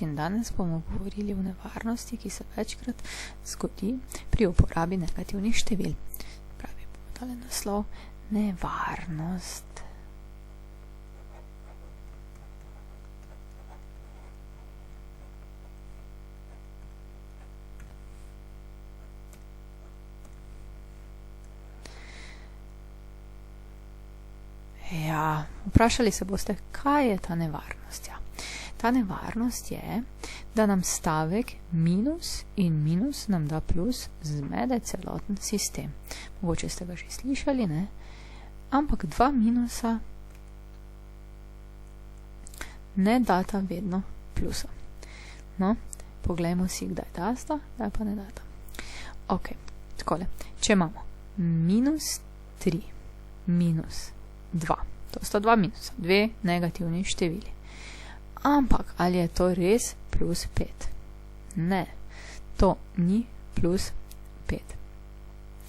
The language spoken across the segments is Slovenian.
In danes bomo govorili o nevarnosti, ki se večkrat zgodi pri uporabi negativnih števil. Pravi bomo tale naslov nevarnost. Ja, vprašali se boste, kaj je ta nevarnost? Ja. Ta nevarnost je, da nam stavek minus in minus nam da plus zmede celoten sistem. Mogoče ste ga že slišali, ne? Ampak dva minusa ne data vedno plusa. No, poglejmo si, kdaj dasta, kdaj pa ne data. Ok, takole. Če imamo minus 3, minus 2, to sta dva minusa, dve negativni števili. Ampak, ali je to res plus 5? Ne, to ni plus 5.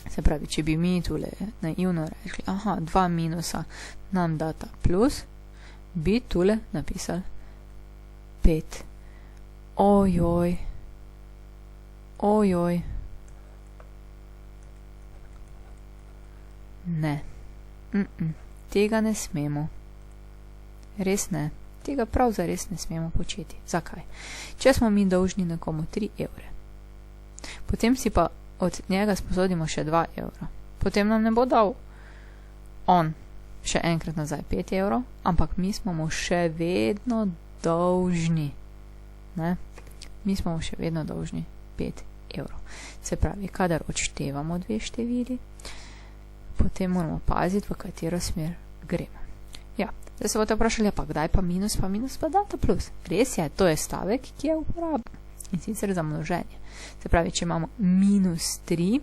Se pravi, če bi mi tule naivno rekli, aha, dva minusa nam data plus, bi tule napisali 5. Ojoj. Ojoj. Ne. Tega ne smemo. Res ne. Tega prav zares ne smemo početi. Zakaj? Če smo mi dolžni nekomu 3 evre, potem si pa od njega sposodimo še 2 evra, potem nam ne bo dal on še enkrat nazaj 5 evrov, ampak mi smo mu še vedno dolžni. Ne? Mi smo mu še vedno dolžni 5 evrov. Se pravi, kadar odštevamo dve števili, potem moramo paziti, v katero smer gremo. Ja, zdaj se boste vprašali, pa kdaj pa minus pa data plus. Res je, to je stavek, ki je uporaben. In sicer za množenje. Se pravi, če imamo minus 3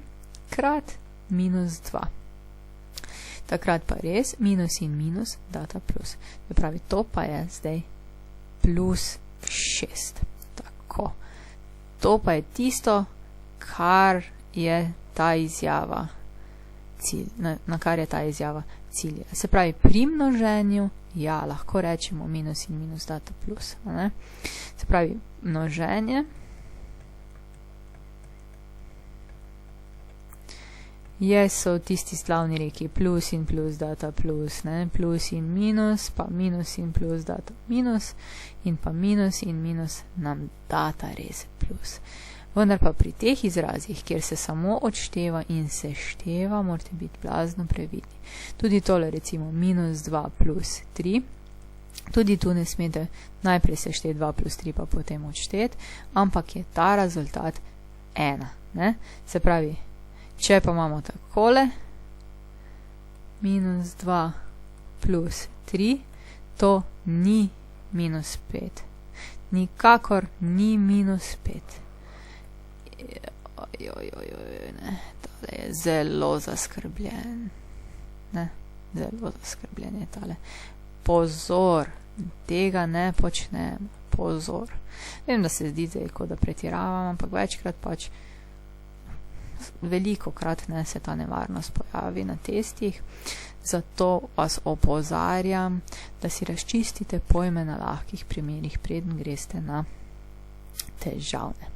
krat minus 2. Takrat pa res minus in minus data plus. Se pravi, to pa je zdaj plus 6. Tako. To pa je tisto, kar je ta izjava cilj, na kar je ta izjava cilja. Se pravi, pri množenju, ja, lahko rečemo minus in minus data plus. Ne? Se pravi, množenje so tisti slavni reki plus in plus data plus, ne? Plus in minus, pa minus in plus data minus, in pa minus in minus nam data res plus. Vendar pa pri teh izrazih, kjer se samo odšteva in se števa, morate biti blazno previdni. Tudi tole recimo minus 2 plus 3, tudi tu ne smete najprej sešteti 2 plus 3 pa potem odšteti, ampak je ta rezultat 1. Ne? Se pravi, če pa imamo takole, minus 2 plus 3, to ni minus 5. Nikakor ni minus 5. Ne, tale je zelo zaskrbljen. Ne, zelo zaskrbljen je tale. Pozor, tega ne počnem. Pozor. Vem, da se zdi zdaj, kot da pretiravam, ampak večkrat pač velikokrat ne se ta nevarnost pojavi na testih. Zato vas opozarjam, da si razčistite pojme na lahkih primerih, preden greste na težavne.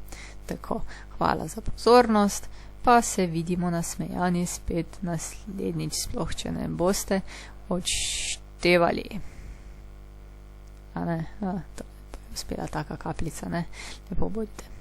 Tako, hvala za pozornost, pa se vidimo nasmejani spet naslednjič, sploh če ne boste odštevali. A ne, to je uspela taka kapljica, ne, lepo bodite.